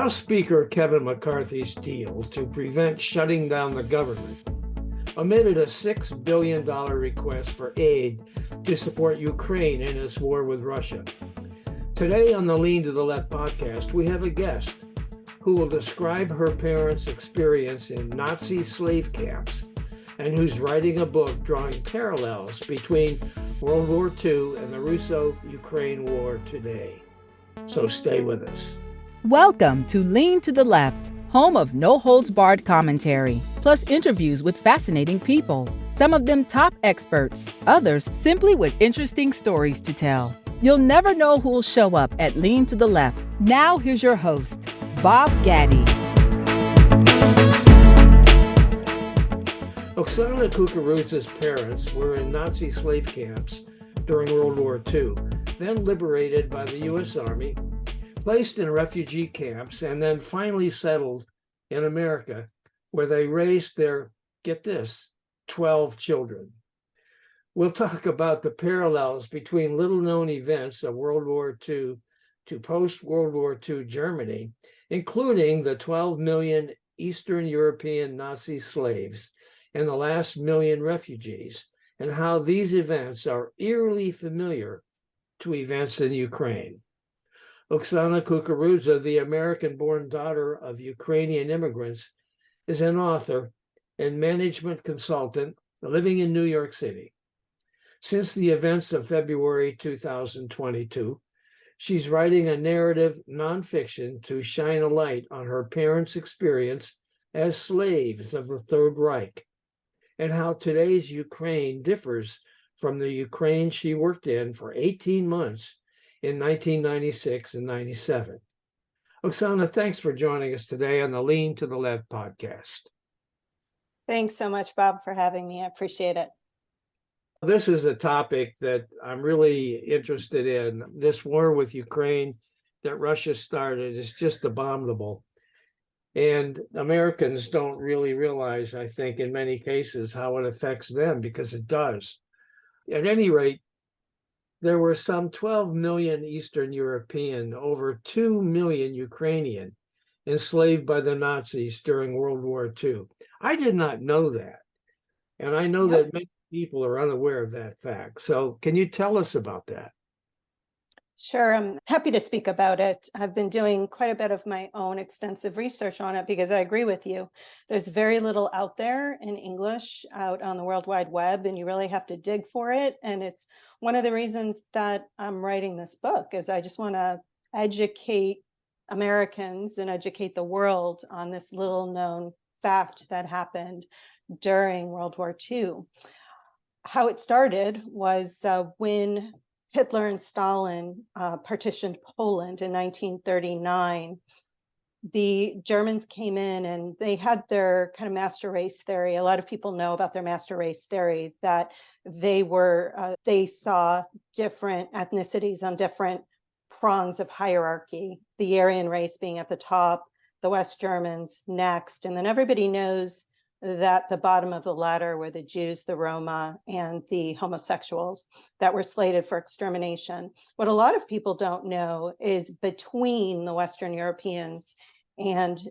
House Speaker Kevin McCarthy's deal to prevent shutting down the government omitted a $6 billion request for aid to support Ukraine in its war with Russia. Today on the Lean to the Left podcast, we have a guest who will describe her parents' experience in Nazi slave camps and who's writing a book drawing parallels between World War II and the Russo-Ukraine war today. So stay with us. Welcome to Lean to the Left, home of no-holds-barred commentary, plus interviews with fascinating people, some of them top experts, others simply with interesting stories to tell. You'll never know who'll show up at Lean to the Left. Now here's your host, Bob Gaddy. Oksana Kukurudza's parents were in Nazi slave camps during World War II, then liberated by the U.S. Army, placed in refugee camps, and then finally settled in America, where they raised their, get this, 12 children. We'll talk about the parallels between little-known events of World War II to post-World War II Germany, including the 12 million Eastern European Nazi slaves and the last million refugees, and how these events are eerily familiar to events in Ukraine. Oksana Kukurudza, the American-born daughter of Ukrainian immigrants, is an author and management consultant living in New York City. Since the events of February 2022, she's writing a narrative nonfiction to shine a light on her parents' experience as slaves of the Third Reich and how today's Ukraine differs from the Ukraine she worked in for 18 months in 1996 and 97. Oksana, thanks for joining us today on the Lean to the Left podcast. Thanks so much, Bob, for having me. I appreciate it. This is a topic that I'm really interested in. This war with Ukraine that Russia started is just abominable. And Americans don't really realize, I think, in many cases, how it affects them, because it does. At any rate, there were some 12 million Eastern European, over 2 million Ukrainian enslaved by the Nazis during World War II. I did not know that. And I know that many people are unaware of that fact. So can you tell us about that? Sure, I'm happy to speak about it. I've been doing quite a bit of my own extensive research on it because I agree with you. There's very little out there in English out on the World Wide Web, and you really have to dig for it. And it's one of the reasons that I'm writing this book is I just want to educate Americans and educate the world on this little known fact that happened during World War II. How it started was when Hitler and Stalin partitioned Poland in 1939. The Germans came in and they had their kind of master race theory. A lot of people know about their master race theory, that they saw different ethnicities on different prongs of hierarchy, the Aryan race being at the top, the West Germans next, and then everybody knows that the bottom of the ladder were the Jews, the Roma, and the homosexuals that were slated for extermination. What a lot of people don't know is between the Western Europeans and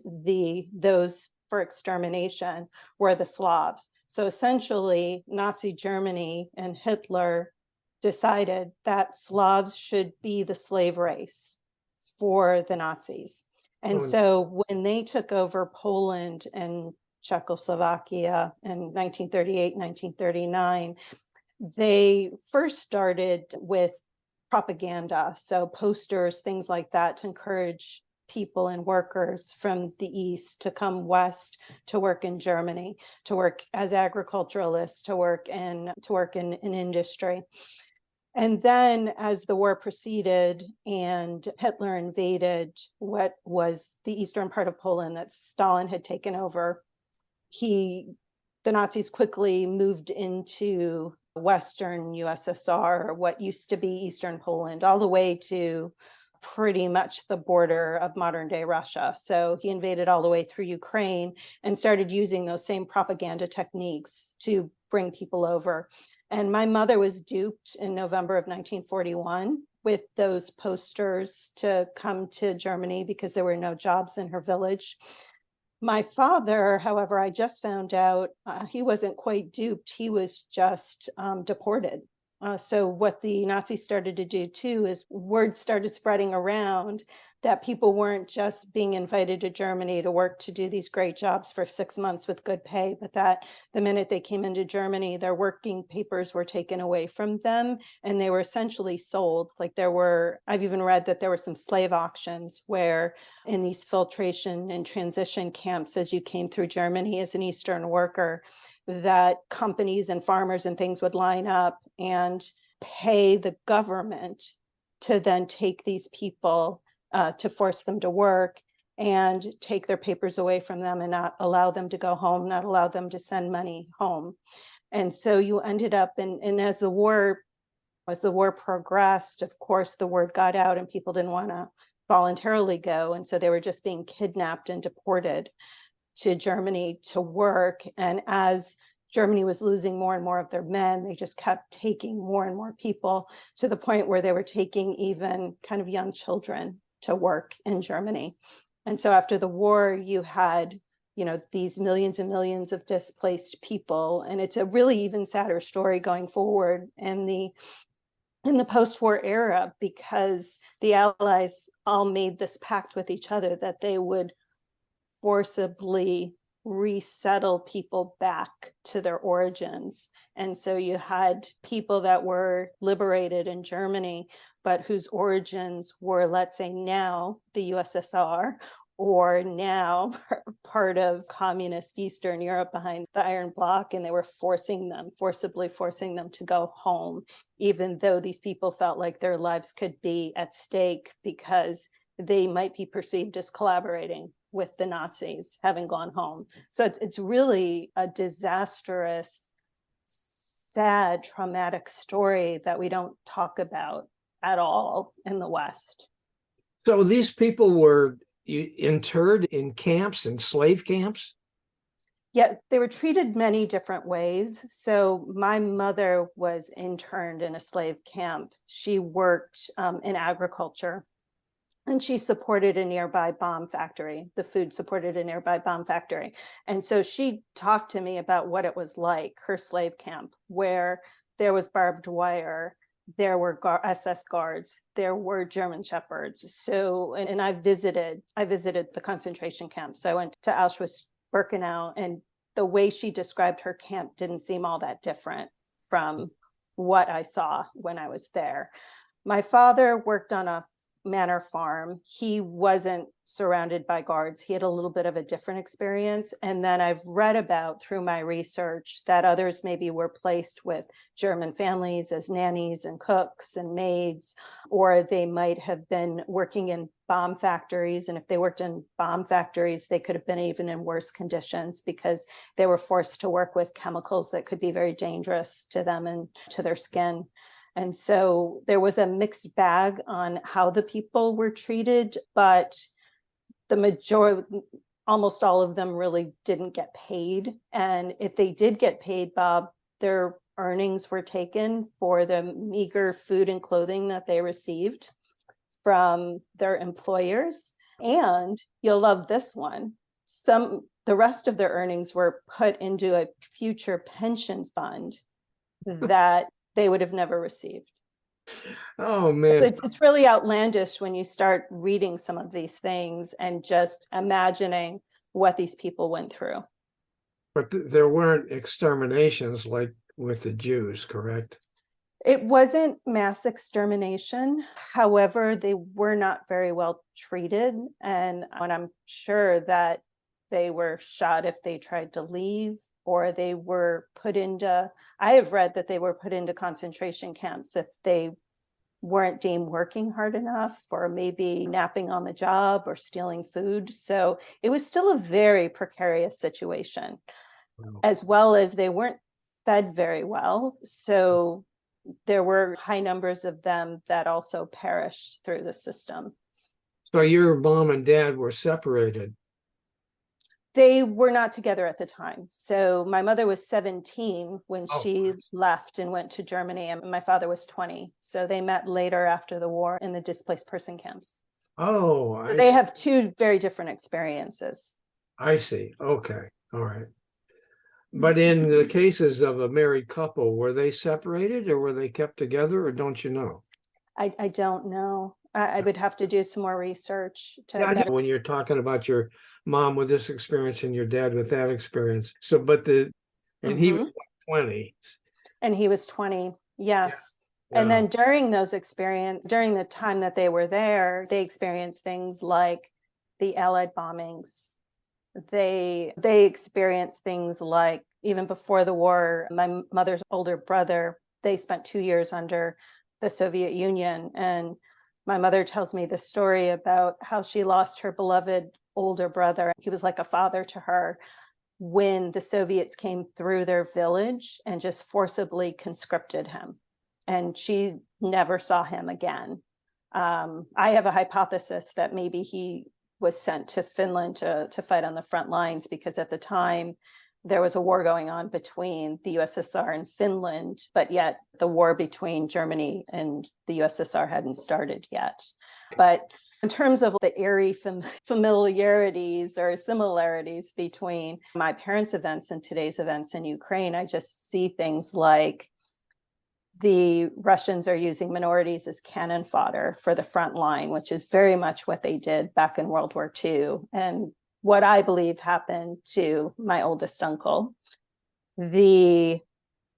those for extermination were the Slavs. So essentially, Nazi Germany and Hitler decided that Slavs should be the slave race for the Nazis. And so when they took over Poland and Czechoslovakia in 1938, 1939, they first started with propaganda, so posters, things like that, to encourage people and workers from the East to come west to work in Germany, to work as agriculturalists, to work in industry. And then as the war proceeded and Hitler invaded what was the eastern part of Poland that Stalin had taken over, the Nazis quickly moved into Western USSR, what used to be Eastern Poland, all the way to pretty much the border of modern day Russia. So he invaded all the way through Ukraine and started using those same propaganda techniques to bring people over. And my mother was duped in November of 1941 with those posters to come to Germany because there were no jobs in her village. My father, however, I just found out he wasn't quite duped. He was just deported. So what the Nazis started to do too is word started spreading around that people weren't just being invited to Germany to work to do these great jobs for 6 months with good pay, but that the minute they came into Germany, their working papers were taken away from them and they were essentially sold. Like I've even read that there were some slave auctions where in these filtration and transition camps, as you came through Germany as an Eastern worker, that companies and farmers and things would line up and pay the government to then take these people to force them to work and take their papers away from them and not allow them to go home, not allow them to send money home. And so you ended up, and as the war progressed, of course, the word got out and people didn't want to voluntarily go. And so they were just being kidnapped and deported to Germany to work. And as Germany was losing more and more of their men, they just kept taking more and more people to the point where they were taking even kind of young children to work in Germany. And so after the war, you had, these millions and millions of displaced people. And it's a really even sadder story going forward in the post-war era, because the Allies all made this pact with each other that they would forcibly resettle people back to their origins. And so you had people that were liberated in Germany, but whose origins were, let's say now, the USSR, or now part of communist Eastern Europe behind the Iron Bloc, and they were forcibly forcing them to go home, even though these people felt like their lives could be at stake because they might be perceived as collaborating with the Nazis, having gone home. So it's really a disastrous, sad, traumatic story that we don't talk about at all in the West. So these people were interred in camps and slave camps? Yeah, they were treated many different ways. So my mother was interned in a slave camp. She worked in agriculture. And she supported a nearby bomb factory. The food supported a nearby bomb factory. And so she talked to me about what it was like, her slave camp, where there was barbed wire, there were SS guards, there were German shepherds. So, and I visited the concentration camp. So I went to Auschwitz-Birkenau, and the way she described her camp didn't seem all that different from what I saw when I was there. My father worked on a manor farm. He wasn't surrounded by guards. He had a little bit of a different experience. And then I've read about through my research that others maybe were placed with German families as nannies and cooks and maids, or they might have been working in bomb factories. And if they worked in bomb factories, they could have been even in worse conditions because they were forced to work with chemicals that could be very dangerous to them and to their skin. And so there was a mixed bag on how the people were treated, but the majority, almost all of them really didn't get paid. And if they did get paid, Bob, their earnings were taken for the meager food and clothing that they received from their employers. And you'll love this one. The rest of their earnings were put into a future pension fund that they would have never received. Oh, man. It's really outlandish when you start reading some of these things and just imagining what these people went through. But there weren't exterminations like with the Jews, correct? It wasn't mass extermination. However, they were not very well treated. And I'm sure that they were shot if they tried to leave, or they were put into, I have read that they were put into concentration camps if they weren't deemed working hard enough, or maybe napping on the job or stealing food. So it was still a very precarious situation, as well as they weren't fed very well. So there were high numbers of them that also perished through the system. So your mom and dad were separated? They were not together at the time. So my mother was 17 when Oh, she left and went to Germany, and my father was 20. So they met later after the war in the displaced person camps. oh, So they have two very different experiences. I see. Okay. All right. But in the cases of a married couple, were they separated or were they kept together, or don't you know? I don't know. I would have to do some more research to Yeah, better. when you're talking about your mom with this experience and your dad with that experience. So, and he was Mhm. like 20. And he was 20. Yeah. Yes. And Yeah. then during during the time that they were there, they experienced things like the Allied bombings. They experienced things like, even before the war, my mother's older brother, they spent 2 years under the Soviet Union. And my mother tells me the story about how she lost her beloved older brother. He was like a father to her when the Soviets came through their village and just forcibly conscripted him. And she never saw him again. I have a hypothesis that maybe he was sent to Finland to fight on the front lines, because at the time there was a war going on between the USSR and Finland, but yet the war between Germany and the USSR hadn't started yet. But in terms of the eerie familiarities or similarities between my parents' events and today's events in Ukraine, I just see things like the Russians are using minorities as cannon fodder for the front line, which is very much what they did back in World War II, and what I believe happened to my oldest uncle. The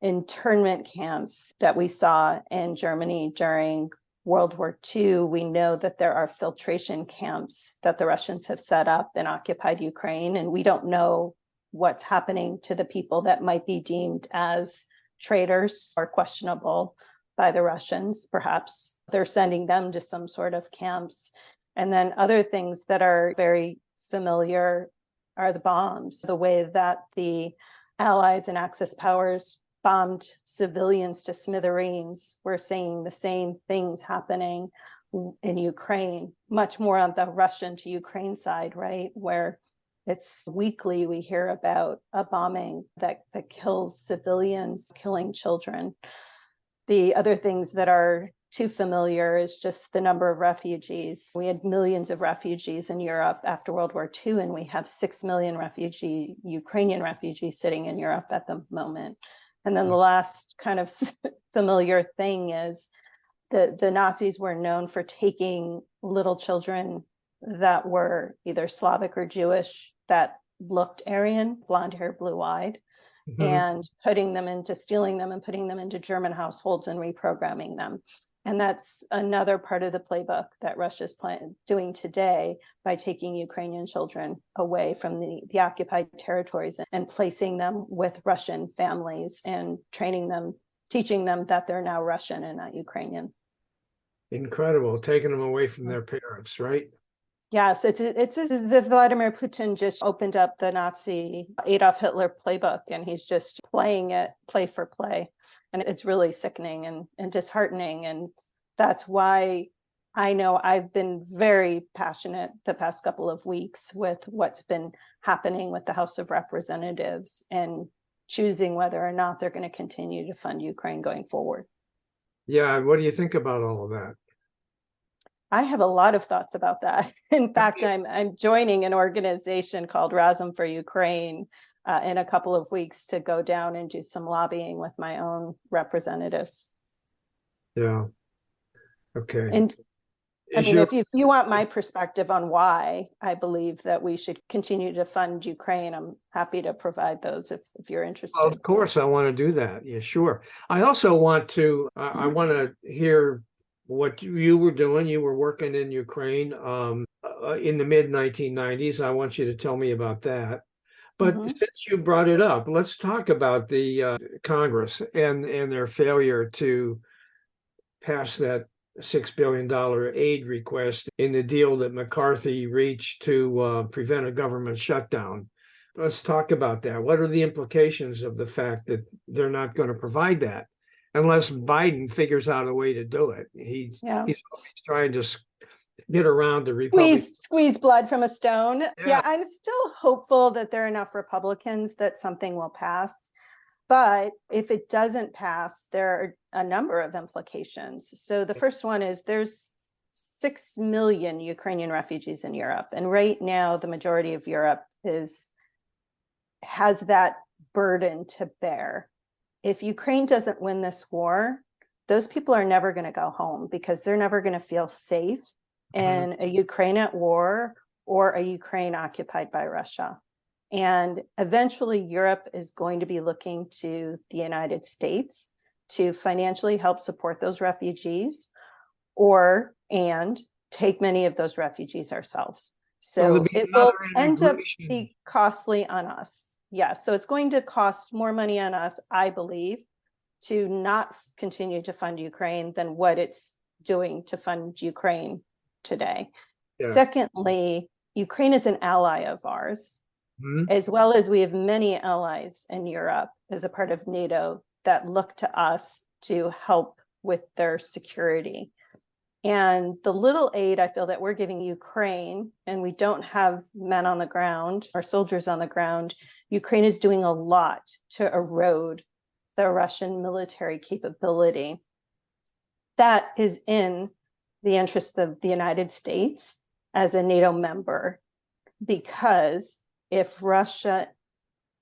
internment camps that we saw in Germany during World War II, we know that there are filtration camps that the Russians have set up in occupied Ukraine, and we don't know what's happening to the people that might be deemed as traitors or questionable by the Russians. Perhaps they're sending them to some sort of camps. And then other things that are very familiar are the bombs, the way that the Allies and Axis powers bombed civilians to smithereens. We're seeing the same things happening in Ukraine, much more on the Russian to Ukraine side, right? Where it's weekly we hear about a bombing that kills civilians, killing children. The other things that are too familiar is just the number of refugees. We had millions of refugees in Europe after World War II, and we have 6 million Ukrainian refugees sitting in Europe at the moment. And then the last kind of familiar thing is the Nazis were known for taking little children that were either Slavic or Jewish that looked Aryan, blonde hair, blue eyed, and stealing them and putting them into German households and reprogramming them. And that's another part of the playbook that Russia's doing today by taking Ukrainian children away from the occupied territories and placing them with Russian families and training them, teaching them that they're now Russian and not Ukrainian. Incredible, taking them away from their parents, right? Yes, it's as if Vladimir Putin just opened up the Nazi Adolf Hitler playbook and he's just playing it play for play. And it's really sickening and disheartening. And that's why I know I've been very passionate the past couple of weeks with what's been happening with the House of Representatives and choosing whether or not they're going to continue to fund Ukraine going forward. Yeah, what do you think about all of that? I have a lot of thoughts about that. In fact, I'm joining an organization called Razum for Ukraine in a couple of weeks to go down and do some lobbying with my own representatives. Yeah. Okay. And I mean, if you want my perspective on why I believe that we should continue to fund Ukraine, I'm happy to provide those if you're interested. Well, of course, I want to do that. Yeah, sure. I also want to, I want to hear what you were doing. You were working in Ukraine in the mid 1990s. I want you to tell me about that. But since you brought it up, let's talk about the Congress and their failure to pass that $6 billion aid request in the deal that McCarthy reached to prevent a government shutdown. Let's talk about that. What are the implications of the fact that they're not going to provide that unless Biden figures out a way to do it? He's trying to get around the Republic. Squeeze blood from a stone. Yeah. Yeah, I'm still hopeful that there are enough Republicans that something will pass. But if it doesn't pass, there are a number of implications. So the first one is there's 6 million Ukrainian refugees in Europe. And right now, the majority of Europe has that burden to bear. If Ukraine doesn't win this war, those people are never going to go home because they're never going to feel safe in a Ukraine at war or a Ukraine occupied by Russia. And eventually Europe is going to be looking to the United States to financially help support those refugees and take many of those refugees ourselves. So it will end up be costly on us. Yes, so it's going to cost more money on us, I believe, to not continue to fund Ukraine than what it's doing to fund Ukraine today. Yeah. Secondly, Ukraine is an ally of ours, as well as we have many allies in Europe as a part of NATO that look to us to help with their security. And the little aid I feel that we're giving Ukraine, and we don't have men on the ground or soldiers on the ground, Ukraine is doing a lot to erode the Russian military capability. That is in the interest of the United States as a NATO member, because if Russia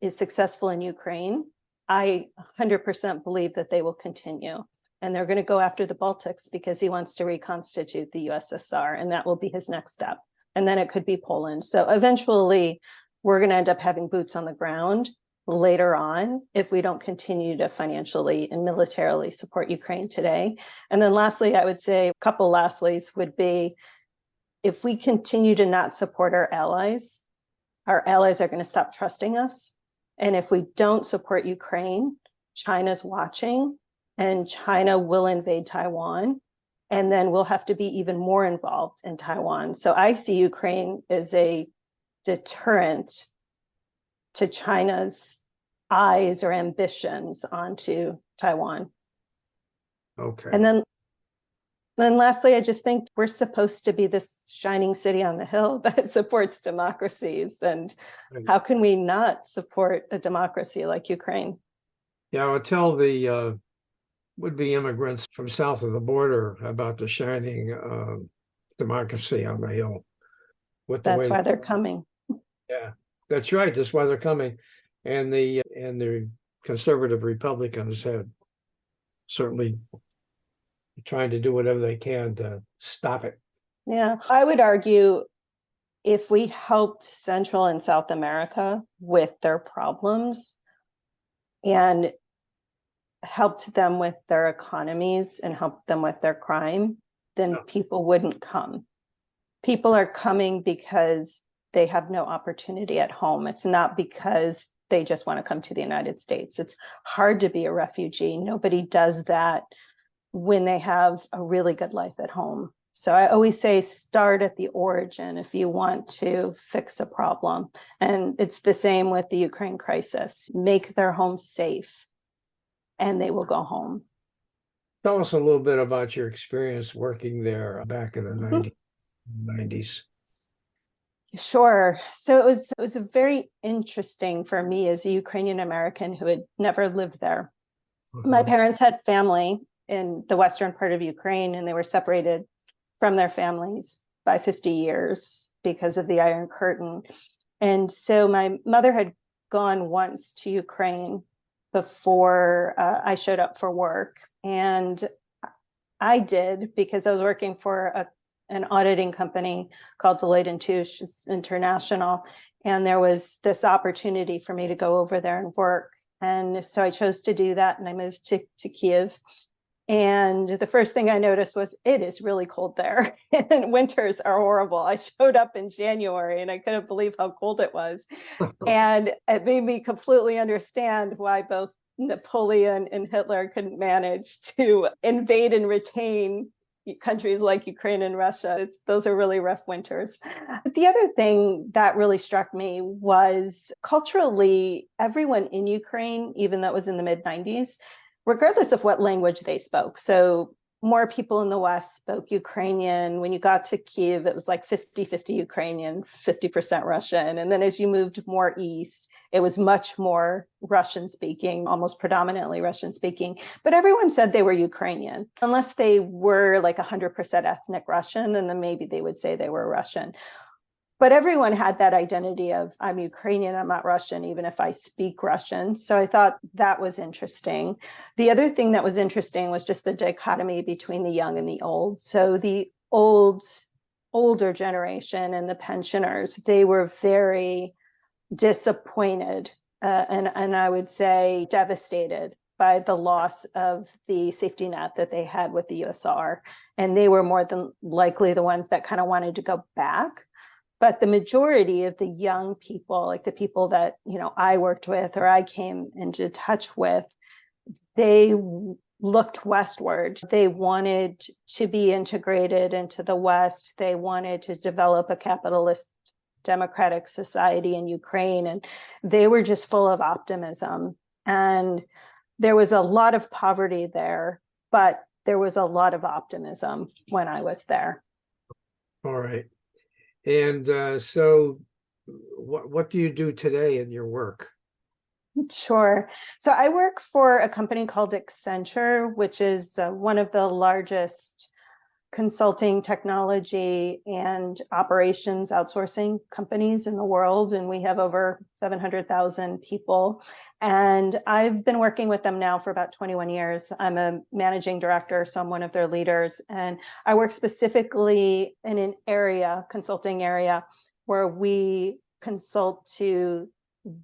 is successful in Ukraine, I 100% believe that they will continue. And they're going to go after the Baltics because he wants to reconstitute the USSR, and that will be his next step. And then it could be Poland. So eventually, we're going to end up having boots on the ground later on if we don't continue to financially and militarily support Ukraine today. And then lastly, I would say a couple lastlies would be, if we continue to not support our allies are going to stop trusting us. And if we don't support Ukraine, China's watching, and China will invade Taiwan, and then we'll have to be even more involved in Taiwan. So I see Ukraine as a deterrent to China's eyes or ambitions onto Taiwan. Okay. And then lastly, I just think we're supposed to be this shining city on the hill that supports democracies. And how can we not support a democracy like Ukraine? Yeah, I would tell the would-be immigrants from south of the border about the shining democracy on the hill. That's why they're coming. Yeah, that's right. That's why they're coming. And the conservative Republicans have certainly trying to do whatever they can to stop it. Yeah, I would argue if we helped Central and South America with their problems and helped them with their economies and helped them with their crime, then people wouldn't come. People are coming because they have no opportunity at home. It's not because they just want to come to the United States. It's hard to be a refugee. Nobody does that when they have a really good life at home. So I always say start at the origin if you want to fix a problem. And it's the same with the Ukraine crisis. Make their home safe and they will go home. Tell us a little bit about your experience working there back in the 90s. Sure. So it was very interesting for me as a Ukrainian American who had never lived there. My parents had family in the western part of Ukraine, and they were separated from their families by 50 years because of the Iron Curtain. And so my mother had gone once to Ukraine before I showed up for work. And I did because I was working for an auditing company called Deloitte & Touche International. And there was this opportunity for me to go over there and work. And so I chose to do that. And I moved to Kiev. And the first thing I noticed was it is really cold there and winters are horrible. I showed up in January and I couldn't believe how cold it was. And it made me completely understand why both Napoleon and Hitler couldn't manage to invade and retain countries like Ukraine and Russia. Those are really rough winters. But the other thing that really struck me was culturally, everyone in Ukraine, even though it was in the mid-90s, regardless of what language they spoke. So more people in the West spoke Ukrainian. When you got to Kiev, it was like 50-50 Ukrainian, 50% Russian. And then as you moved more east, it was much more Russian speaking, almost predominantly Russian speaking. But everyone said they were Ukrainian, unless they were like 100% ethnic Russian, and then maybe they would say they were Russian. But everyone had that identity of, I'm Ukrainian, I'm not Russian, even if I speak Russian. So I thought that was interesting. The other thing that was interesting was just the dichotomy between the young and the old. So the older generation and the pensioners, they were very disappointed and I would say devastated by the loss of the safety net that they had with the USSR. And they were more than likely the ones that kind of wanted to go back. But the majority of the young people, like the people that, I worked with or I came into touch with, they looked westward. They wanted to be integrated into the West. They wanted to develop a capitalist democratic society in Ukraine. And they were just full of optimism. And there was a lot of poverty there, but there was a lot of optimism when I was there. All right. And so what do you do today in your work? Sure. So I work for a company called Accenture, which is one of the largest consulting, technology, and operations outsourcing companies in the world. And we have over 700,000 people. And I've been working with them now for about 21 years. I'm a managing director, so I'm one of their leaders. And I work specifically in an consulting area, where we consult to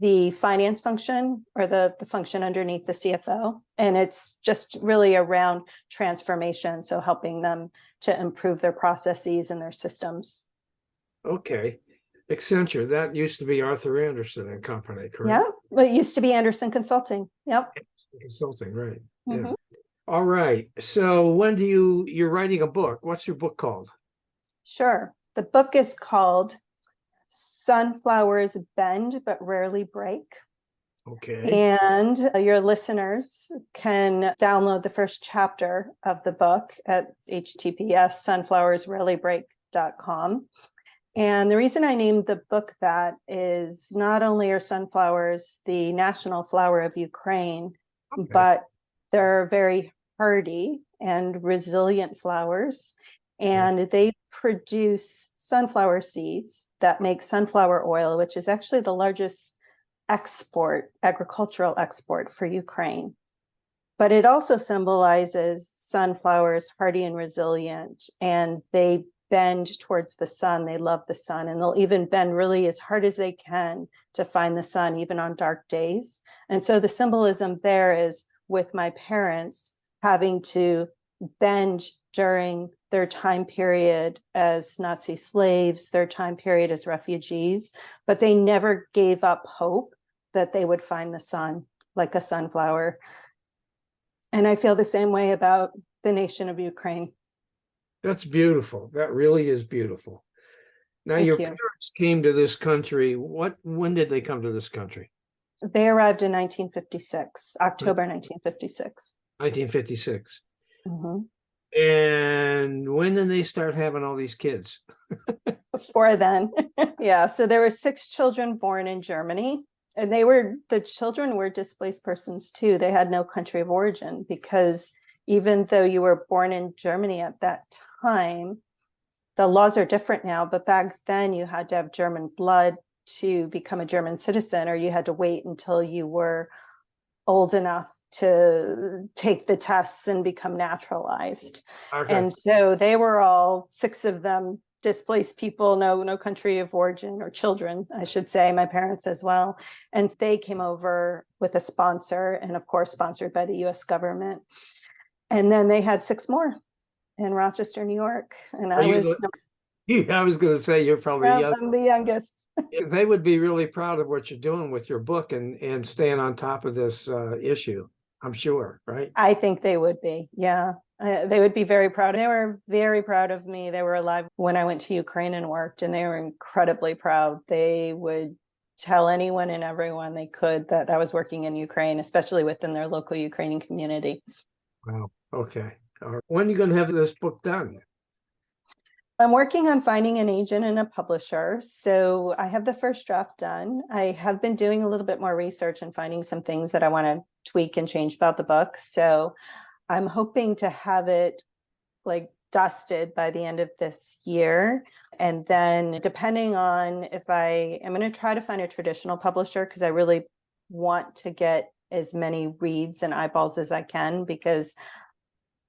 the finance function or the function underneath the CFO. And it's just really around transformation. So helping them to improve their processes and their systems. Okay. Accenture, that used to be Arthur Anderson and Company, correct? Yeah, well, it used to be Anderson Consulting. Yep. Consulting, right. Mm-hmm. Yeah. All right. So when you're writing a book, what's your book called? Sure. The book is called Sunflowers Bend But Rarely Break. Okay. And your listeners can download the first chapter of the book at https://sunflowersrarelybreak.com. And the reason I named the book that is not only are sunflowers the national flower of Ukraine, Okay. but they're very hardy and resilient flowers. And they produce sunflower seeds that make sunflower oil, which is actually the largest agricultural export for Ukraine. But it also symbolizes sunflowers hardy and resilient, and they bend towards the sun. They love the sun, and they'll even bend really as hard as they can to find the sun, even on dark days. And so the symbolism there is with my parents having to bend during their time period as Nazi slaves, their time period as refugees, but they never gave up hope that they would find the sun like a sunflower. And I feel the same way about the nation of Ukraine. That's beautiful. That really is beautiful. Now, Thank your you. parents came to this country. When did they come to this country? They arrived in 1956, October 1956. 1956. Mm-hmm. And when did they start having all these kids? Before then, yeah. So there were 6 children born in Germany, and the children were displaced persons too. They had no country of origin, because even though you were born in Germany at that time, the laws are different now, but back then you had to have German blood to become a German citizen, or you had to wait until you were old enough to take the tests and become naturalized. Okay. And so they were all 6 of them displaced people, no country of origin, or children, I should say, my parents as well. And they came over with a sponsor, and of course sponsored by the US government. And then they had 6 more in Rochester, New York. And I was going to say you're probably I'm the youngest. They would be really proud of what you're doing with your book and staying on top of this issue, I'm sure, right? I think they would be. Yeah. They would be very proud. They were very proud of me. They were alive when I went to Ukraine and worked, and they were incredibly proud. They would tell anyone and everyone they could that I was working in Ukraine, especially within their local Ukrainian community. Wow. Okay. Or when are you going to have this book done? I'm working on finding an agent and a publisher. So I have the first draft done. I have been doing a little bit more research and finding some things that I want to tweak and change about the book. So I'm hoping to have it like dusted by the end of this year. And then depending on if I'm going to try to find a traditional publisher, because I really want to get as many reads and eyeballs as I can, because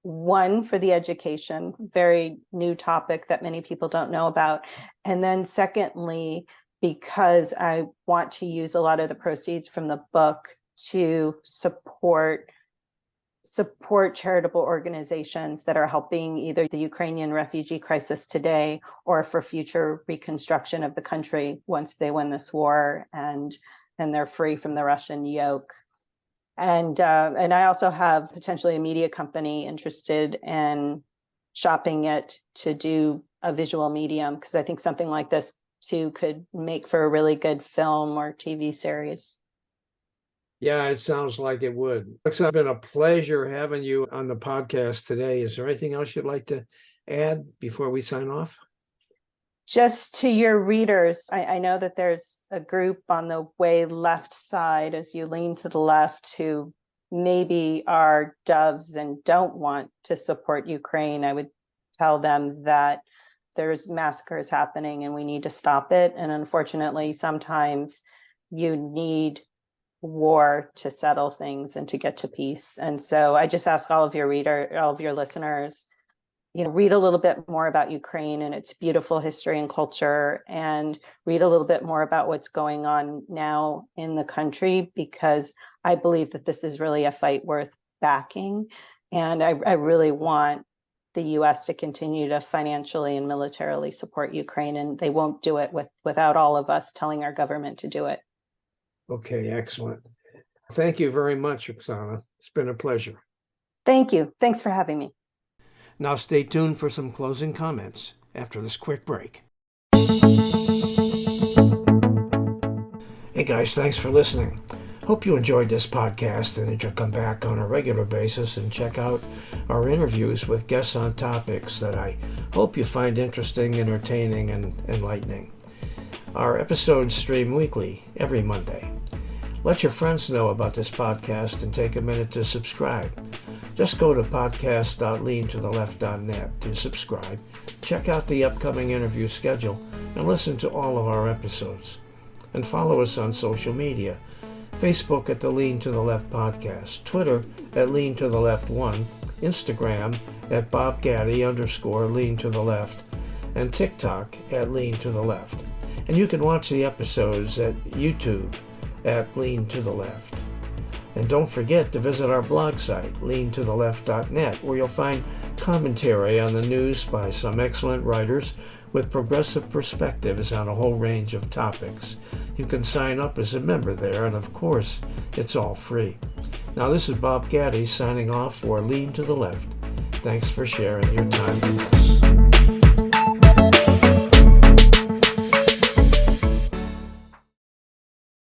one, for the education, very new topic that many people don't know about. And then secondly, because I want to use a lot of the proceeds from the book to support charitable organizations that are helping either the Ukrainian refugee crisis today or for future reconstruction of the country once they win this war and they're free from the Russian yoke. And I also have potentially a media company interested in shopping it to do a visual medium, because I think something like this too could make for a really good film or TV series. Yeah, it sounds like it would. It's been a pleasure having you on the podcast today. Is there anything else you'd like to add before we sign off? Just to your readers, I know that there's a group on the way left side as you lean to the left who maybe are doves and don't want to support Ukraine. I would tell them that there's massacres happening and we need to stop it. And unfortunately, sometimes you need war to settle things and to get to peace. And so I just ask all of your listeners, read a little bit more about Ukraine and its beautiful history and culture, and read a little bit more about what's going on now in the country, because I believe that this is really a fight worth backing. And I really want the US to continue to financially and militarily support Ukraine, and they won't do it without all of us telling our government to do it. Okay, excellent. Thank you very much, Oksana. It's been a pleasure. Thank you. Thanks for having me. Now stay tuned for some closing comments after this quick break. Hey guys, thanks for listening. Hope you enjoyed this podcast and that you'll come back on a regular basis and check out our interviews with guests on topics that I hope you find interesting, entertaining, and enlightening. Our episodes stream weekly, every Monday. Let your friends know about this podcast and take a minute to subscribe. Just go to podcast.leantotheleft.net to subscribe, check out the upcoming interview schedule, and listen to all of our episodes. And follow us on social media. Facebook at the Lean to the Left Podcast, Twitter at Lean to the Left 1, Instagram at BobGaddy_Lean to the Left, and TikTok at Lean to the Left. And you can watch the episodes at YouTube at Lean to the Left. And don't forget to visit our blog site, leantotheleft.net, where you'll find commentary on the news by some excellent writers with progressive perspectives on a whole range of topics. You can sign up as a member there, and of course, it's all free. Now, this is Bob Gaddy signing off for Lean to the Left. Thanks for sharing your time with us.